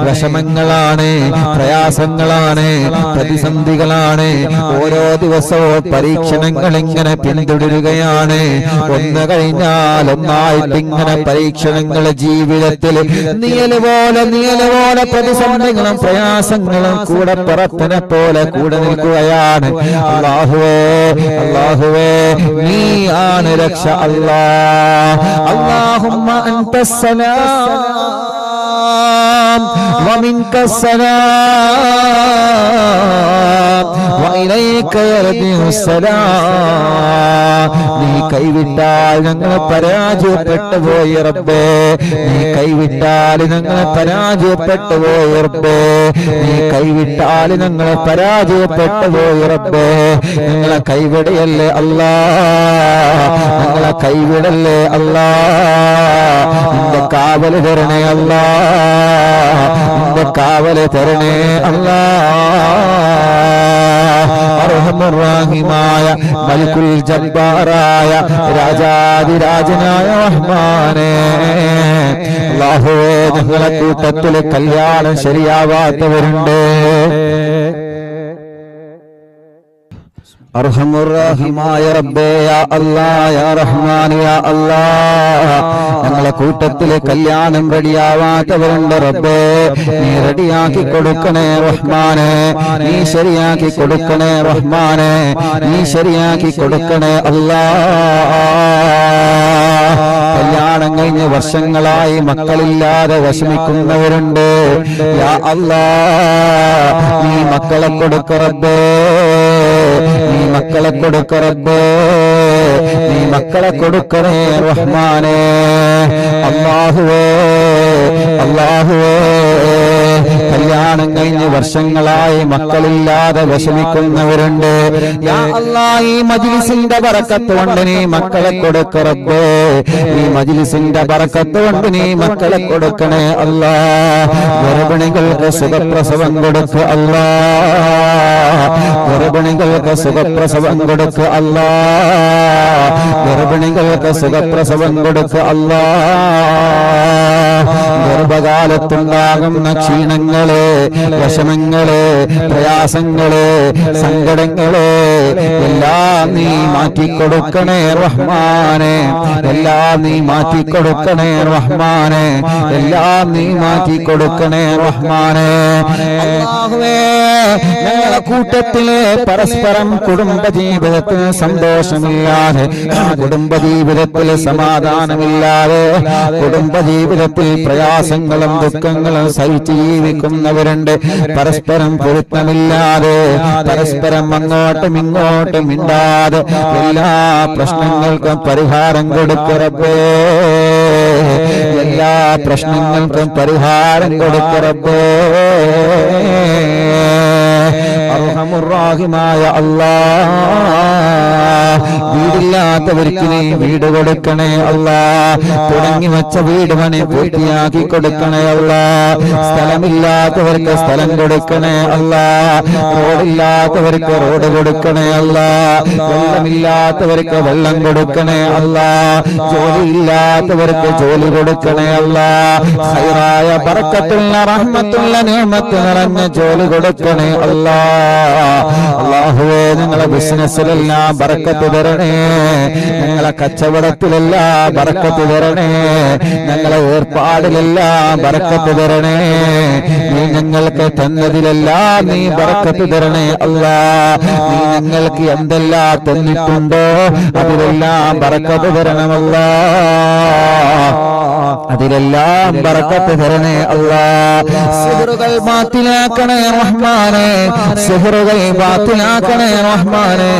A: വിഷമങ്ങളാണ്, പ്രയാസങ്ങളാണ്, പ്രതിസന്ധികളാണ്. ഓരോ ദിവസവും പരീക്ഷണങ്ങൾ ഇങ്ങനെ പിന്തുടരുകയാണ്. ഒന്ന് കഴിഞ്ഞാൽ ഒന്നായിട്ട് ഇങ്ങനെ പരീക്ഷണങ്ങൾ ജീവിതത്തിൽ നിഴലുപോലെ പ്രതിസന്ധികളും പ്രയാസങ്ങളും കൂടെ പറപ്പിനെ പോലെ കൂടെ നിൽക്കുകയാണ്. അല്ലാഹുവേ, അല്ലാഹുവേ നീ ആണ് രക്ഷ അല്ലാ. അല്ലാഹുമ്മ അൻതസ്സലാം വമിൻകസ്സലാം വഇലൈക യർജിഉസ്സലാം. നീ കൈവിട്ടാൽ ഞങ്ങൾ പരാജയപ്പെട്ടു പോയി റബ്ബേ. നീ കൈവിട്ടാൽ ഞങ്ങൾ പരാജയപ്പെട്ടു പോയി റബ്ബേ. നീ കൈവിട്ടാൽ ഞങ്ങൾ പരാജയപ്പെട്ടു പോയി റബ്ബേ. ഞങ്ങളെ കൈവിടയല്ലേ അല്ലാ, ഞങ്ങളെ കൈവിടല്ലേ അല്ലാ. നിന്റെ കാവല് തരണേ അല്ലാ, നിന്റെ കാവല് തരണേ അല്ലാ. അർഹമുർറഹീമായ മലിക്കുൽ ജബ്ബാറായ രാജാതിരാജനായ റഹ്മാനേ, അല്ലാഹുവേ ഞങ്ങളെ കൂട്ടത്തിൽ കല്യാണം ശരിയാവാത്തവരുണ്ട്. അർഹമുർറഹീമായ റബ്ബേ യാ അല്ലാഹ് യാ റഹ്മാൻ യാ അല്ലാഹ്. ഞങ്ങളെ കൂട്ടത്തിലെ കല്യാണം റെഡിയാവാത്തവരുണ്ട് റബ്ബേ. നീ റെഡിയാക്കി കൊടുക്കണേ റഹ്മാനെ. നീ ശരിയാക്കി കൊടുക്കണേ റഹ്മാനെ. നീ ശരിയാക്കി കൊടുക്കണേ അല്ലാഹ്. കല്യാണം കഴിഞ്ഞ് വർഷങ്ങളായി മക്കളില്ലാതെ വിഷമിക്കുന്നവരുണ്ട്. യാ അല്ലാഹ് നീ മക്കളെ കൊടുക്ക റബ്ബേ. നീ മക്കളെ കൊടുക്ക റബ്ബേ. നീ മക്കളെ കൊടുക്കണേ റഹ്മാനേ. അല്ലാഹുവേ, അല്ലാഹുവേ കല്യാണം കഴിഞ്ഞ് വർഷങ്ങളായി മക്കളില്ലാതെ വിഷമിക്കുന്നവരുണ്ട്. യാ അല്ലാഹ് ഈ മജ്‌ലിസിന്റെ ബറക്കത്ത് കൊണ്ട് നീ മക്കളെ കൊടുക്ക റബ്ബേ. ഈ മജ്‌ലിസിന്റെ ബറക്കത്ത് കൊണ്ട് നീ മക്കളെ കൊടുക്കണേ അല്ലാഹ്. ഗർഭിണികൾക്ക് സുഖപ്രസവം കൊടുക്ക അല്ലാഹ്. ഗർഭിണികൾക്ക് സുഖപ്രസവം കൊടുക്ക അല്ലാഹ്. ഗർഭിണികൾക്ക് സുഖപ്രസവം കൊടുക്ക അല്ലാഹ്. ഗർഭകാലത്തുണ്ടാകുന്ന ക്ഷീണങ്ങള്, വിഷമങ്ങള്, പ്രയാസങ്ങള്, സങ്കടങ്ങള് എല്ലാം നീ മാറ്റിക്കൊടുക്കണേ റഹ്മാനെ, എല്ലാം നീ മാറ്റിക്കൊടുക്കണേ റഹ്മാനെ, എല്ലാം നീ മാറ്റിക്കൊടുക്കണേ റഹ്മാനെ. അല്ലാഹുവേ, ഞങ്ങളുടെ കൂട്ടത്തിലെ പരസ്പരം കുടുംബജീവിതത്തിൽ സന്തോഷമില്ലാതെ, കുടുംബജീവിതത്തിൽ സമാധാനമില്ലാതെ, കുടുംബജീവിതത്തിൽ പ്രയാസങ്ങളും ദുഃഖങ്ങളും സഹിച്ച് ജീവിക്കുന്നവരുണ്ട്. പരസ്പരം പൊരുത്തമില്ലാതെ, പരസ്പരം അങ്ങോട്ടും ഇങ്ങോട്ടും മിണ്ടാതെ എല്ലാ പ്രശ്നങ്ങൾക്കും പരിഹാരം കൊടുക്കറബേ, എല്ലാ പ്രശ്നങ്ങൾക്കും പരിഹാരം കൊടുക്കറബേ. അർഹമുർറാഹിമായ അല്ലാഹ്, വീടില്ലാത്തവർക്ക് നീ വീട് കൊടുക്കണേ അല്ലാഹ്, തുടങ്ങി വെച്ച വീട് പണി പൂർത്തിയാക്കി കൊടുക്കണേ അല്ലാഹ്, സ്ഥലമില്ലാത്തവർക്ക് സ്ഥലം കൊടുക്കണേ അല്ലാഹ്, റോഡില്ലാത്തവർക്ക് റോഡ് കൊടുക്കണേ അല്ലാഹ്, വെള്ളമില്ലാത്തവർക്ക് വെള്ളം കൊടുക്കണേ അല്ലാഹ്, ജോലിയില്ലാത്തവർക്ക് ജോലി കൊടുക്കണേ അല്ലാഹ്, ഖൈറായ ബറക്കത്തുള്ള റഹ്മത്തുള്ള നിഅമത്ത് നിറഞ്ഞ ജോലി കൊടുക്കണേ അല്ലാഹ്. അല്ലാഹുവേ, ഞങ്ങളെ ബിസിനസ്സിലെല്ലാം ബറക്കത്ത് തരണേ, ഞങ്ങളെ കച്ചവടത്തിലെല്ലാം ബറക്കത്ത് തരണേ, ഞങ്ങളെ ഏർപ്പാടിലെല്ലാം ബറക്കത്ത് തരണേ, നീ ഞങ്ങൾക്ക് തന്നതിലെല്ലാം നീ ബറക്കത്ത് തരണേ അല്ലാഹ്. നീ ഞങ്ങൾക്ക് എന്തെല്ലാം തന്നിട്ടുണ്ടോ അതിലെല്ലാം ബറക്കത്ത് തരണമല്ലാഹ്, അതിലെല്ലാം ബറക്കത്ത് തരണേ അല്ലാഹ്. സിഹ്റുകൾ ബാത്തിലാക്കണേ റഹ്മാനെ, സിഹ്റുകൾ ബാത്തിലാക്കണേ റഹ്മാനെ,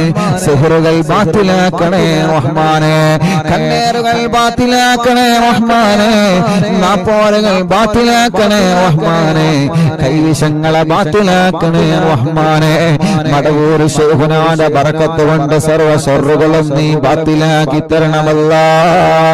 A: സിഹ്റുകൾ ബാത്തിലാക്കണേ റഹ്മാനെ, കണ്ണേറുകൾ ബാത്തിലാക്കണേ റഹ്മാനെ, നാപ്പോലുകൾ ബാത്തിലാക്കണേ റഹ്മാനെ, കൈവിഷങ്ങളെ ബാത്തിലാക്കണേ റഹ്മാനെ. മടവൂർ ശൈഖുനാന്റെ ബറക്കത്ത് കൊണ്ട് സർവ്വ ശർറുകളും നീ ബാത്തിലാക്കി തരണമല്ലാഹ്,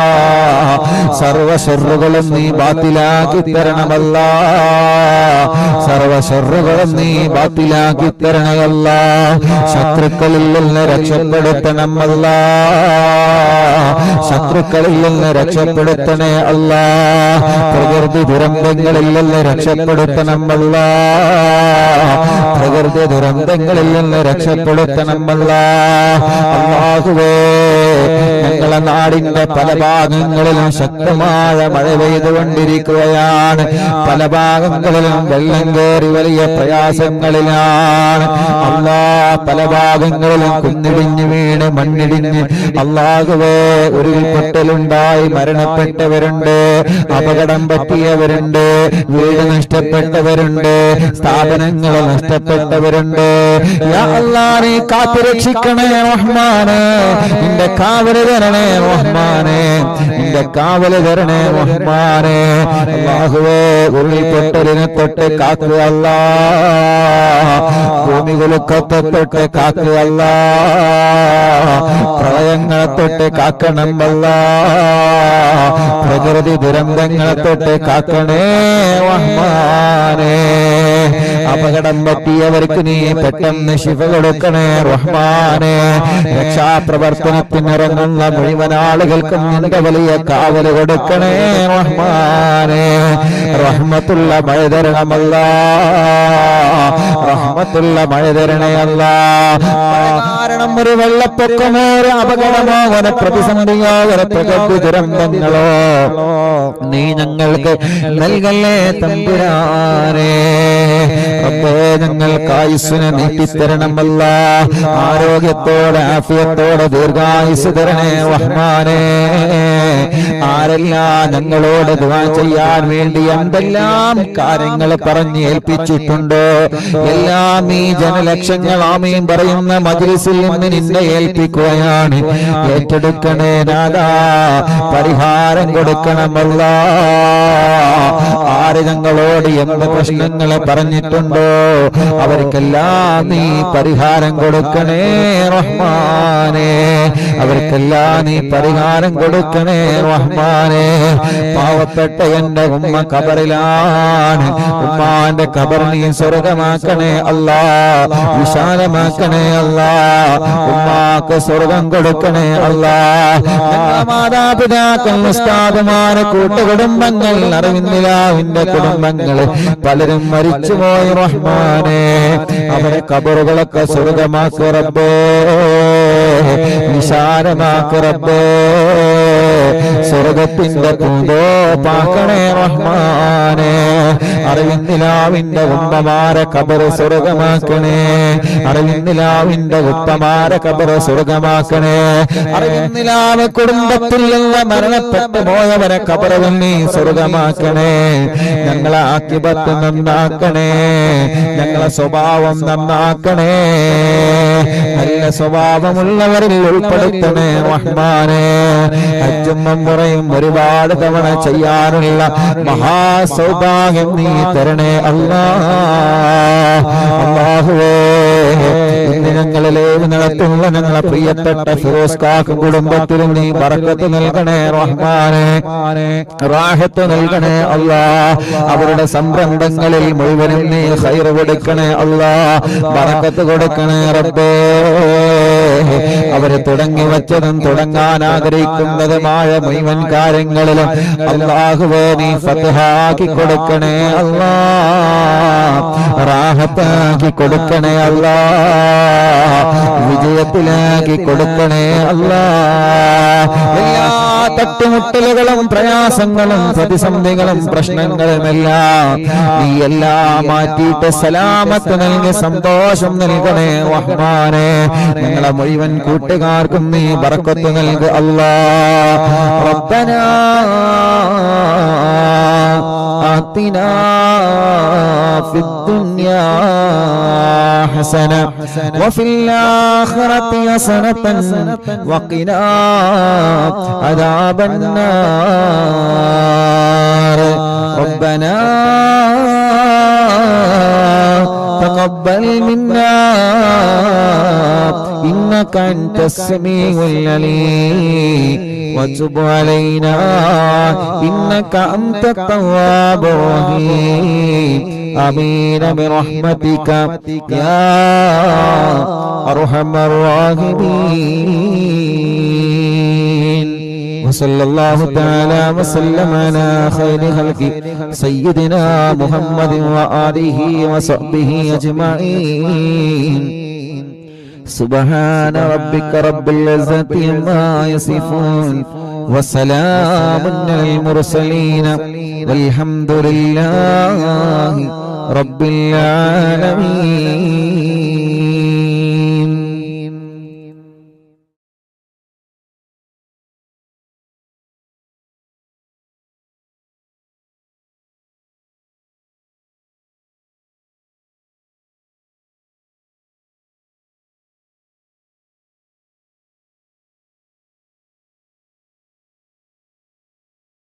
A: സർവ്വ ശർറുകളും നീ ബാത്തിലാക്കി തരണമല്ലാഹ്, സർവ്വ ശർറുകളും നീ ബാത്തിലാക്കി തരണമല്ലാഹ്. ശത്രുക്കളിൽ നിന്ന് രക്ഷപ്പെടുത്തണം അല്ലാഹ്, ശത്രുക്കളിൽ നിന്ന് രക്ഷപ്പെടുത്തണേ അല്ലാഹ്, പ്രകൃതി ദുരന്തങ്ങളിൽ നിന്ന് രക്ഷപ്പെടുത്തണം അല്ലാഹ്, പ്രകൃതി ദുരന്തങ്ങളിൽ നിന്ന് രക്ഷപ്പെടുത്തണം അല്ലാഹ്. അല്ലാഹുവേ, ഞങ്ങളെ നാടിന്റെ പല ഭാഗങ്ങളിലും ശക്തമായ മഴ പെയ്തുകൊണ്ടിരിക്കുകയാണ്, പല ഭാഗങ്ങളിലും വെള്ളം കയറി വലിയ പ്രയാസങ്ങളിലാണ് അല്ലാഹ്, പല ഭാഗങ്ങളിലും കുന്നിടിഞ്ഞ് വീണ് മണ്ണിടിഞ്ഞ് അല്ലാഹുവേ ഉരുൾപൊട്ടലുണ്ടായി മരണപ്പെട്ടവരുണ്ട്, അപകടം പറ്റിയവരുണ്ട്, വീട് നഷ്ടപ്പെട്ടവരുണ്ട്, സ്ഥാപനങ്ങൾ നഷ്ടപ്പെട്ടവരുണ്ട്. യാ അല്ലാഹ്, നീ കാത്തുരക്ഷിക്കണേ റഹ്മാനെ, നിന്റെ കാവല് തരണേ റഹ്മാനെ, നിന്റെ കാവല് തരണേ റഹ്മാനെ. അല്ലാഹുവേ, ഉരുൾപൊട്ടലിനെ തൊട്ട് കാക്കുക അല്ലാഹ്, ഭൂമി കുലുക്കത്തെ തൊട്ട് കാക്കുക അല്ലാഹ്, പ്രളയങ്ങളെ തൊട്ട് കാക്കണം അല്ലാഹ്, പ്രകൃതി ദുരന്തങ്ങളെ തൊട്ട് കാക്കണേ റഹ്മാനെ. അപകടം പറ്റിയവർക്ക് നീ പെട്ടെന്ന് ശിഫ കൊടുക്കണേ റഹ്മാനെ. രക്ഷാപ്രവർത്തനത്തിനിറങ്ങുന്ന മുഴുവൻ ആളുകൾക്കും നിന്റെ വലിയ കാവല് കൊടുക്കണേ റഹ്മാനെ. റഹ്മത്തുള്ള മഴ തരണമല്ലാഹ്, റഹ്മത്തുള്ള മഴ തരണേ അല്ലാഹ്. കാരണം ഒരു വെള്ളപ്പൊക്കമോ ഒരു അപകടമോ ഒരു പ്രതിസന്ധിയോ ഒരു പ്രകൃതി ദുരന്തങ്ങളോ നീ ഞങ്ങൾക്ക് നൽകല്ലേ തമ്പുരാനെ. റബ്ബേ, ഞങ്ങൾക്ക് ആയുസ്സിനെ നീട്ടിത്തരണമല്ലാഹ്, ആരോഗ്യത്തോടെ ആഫിയത്തോടെ ദീർഘായുസ് തരണേ റഹ്മാനെ. ആരെല്ലാം ഞങ്ങളോട് ദുആ ചെയ്യാൻ വേണ്ടി എന്തെല്ലാം കാര്യങ്ങൾ പറഞ്ഞ് ഏൽപ്പിച്ചിട്ടുണ്ടോ എല്ലാം ഈ ജനലക്ഷങ്ങൾ ആമീൻ പറയുന്ന മജ്ലിസിൽ നിന്ന് നിന്നെ ഏൽപ്പിക്കുകയാണ്. ഏറ്റെടുക്കണേ നാഥാ, പരിഹാരം കൊടുക്കണമല്ലാഹ്. ആര് ഞങ്ങളോട് എന്ത് പ്രശ്നങ്ങളെ പറഞ്ഞിട്ടുണ്ടോ അവർക്കെല്ലാം നീ പരിഹാരം കൊടുക്കണേ റഹ്മാനെ, അവർക്കെല്ലാം നീ പരിഹാരം കൊടുക്കണേ റഹ്മാനെ. പാവപ്പെട്ട എന്റെ ഉമ്മ ഖബറിലാണ്, ഉമ്മാന്റെ ഖബർ നീ സ്വർഗമാക്കണേ അല്ലാഹ്, വിശാലമാക്കണേ അല്ലാഹ്, ഉമ്മാക്ക് സ്വർഗം കൊടുക്കണേ അല്ലാഹ്. മാതാപിതാക്കൾ, ഉസ്താദുമാരെ, കൂട്ടുകുടുംബങ്ങൾ, അറിവിന്ദിലാവിന്റെ കുടുംബങ്ങൾ പലരും മരിച്ചുപോയി റഹ്മാനെ. അവരെ ഖബറുകളൊക്കെ സ്വർഗമാക്ക് റബ്ബേ. നിസാരമാക്ക് റബ്ബേ. സ്വർഗത്തിന്റെ പൂന്തോപ്പാക്കണേ റഹ്മാനേ. അറിവിന്ദിലാവിന്റെ ഉമ്മമാരെ ഖബർ സ്വർഗമാക്കണേ. അറിവിന്ദിലാവിന്റെ ഉപ്പമാരെ ഖബർ സ്വർഗമാക്കണേ. അറിവിന്ദിലാവ് കുടുംബത്തിൽ നിന്ന് മരണപ്പെട്ടു പോയവരെ ഖബർ നീ സ്വർഗമാക്കണേ. ഞങ്ങളെ ആഖിബത്ത് നന്നാക്കണേ. ഞങ്ങളെ സ്വഭാവം നന്നാക്കണേ. നല്ല സ്വഭാവമുള്ളവരിൽ ഉൾപ്പെടുത്തണേ റഹ്മാനേ. ഹജ്ജും ഉംറയും ഒരുപാട് തവണ ചെയ്യാനുള്ള മഹാസൗഭാഗ്യം നീ തരണേ അല്ലാഹുവേ. ഇന്ന് ഞങ്ങളിലേക്ക് നടത്തുന്ന ഞങ്ങളെ പ്രിയപ്പെട്ട ഫിറോസ് കാക്ക് കുടുംബത്തിലും നീ ബർക്കത്ത് നൽകണേ റഹ്മാനേ. റാഹത്ത് നൽകണേ അല്ലാ. അവരുടെ സംരംഭങ്ങളിൽ മുഴുവനും നീ ഖൈർ കൊടുക്കണേ അല്ലാ. ബർക്കത്ത് കൊടുക്കണേ റബ്ബേ. അവര് തുടങ്ങി വച്ചതും തുടങ്ങാൻ ആഗ്രഹിക്കുന്നതുമായ മുഴുവൻ കാര്യങ്ങളിലും അല്ലാഹുവേ നീ ഫത്ഹാക്കി കൊടുക്കണേ അല്ലാ. റാഹത്താക്കി കൊടുക്കണേ അല്ലാ. വിജയത്തിലാക്കി കൊടുക്കണേ അല്ലാ. എല്ലാ തട്ടുമുട്ടലുകളും പ്രയാസങ്ങളും പ്രതിസന്ധികളും പ്രശ്നങ്ങളുമെല്ലാം നീ എല്ലാം മാറ്റിയിട്ട് സലാമത്ത് നൽകി സന്തോഷം നൽകണേ റഹ്മാനേ. ഞങ്ങളെ മുഴുവൻ കൂട്ടുകാർക്കും നീ ബർക്കത്ത് നൽകു അല്ലാ. റബ്ബനാ ആതിനാ ഫിദ്ദുനിയാ ഹസന വഫിൽ ആഖിറതി ഹസനതൻ വഖിനാ അദാബന്നാർ. റബ്ബനാ തഖബ്ബൽ മിന്നാ إنك أنت السميع العليم وتب علينا إنك أنت التواب الرحيم آمين برحمتك يا أرحم الراحمين. وصلى الله تعالى وسلم على خير خلق سيدنا محمد وآله وصحبه أجمعين. سبحان ربك رب العزة عما يصفون وسلام على المرسلين والحمد لله رب العالمين.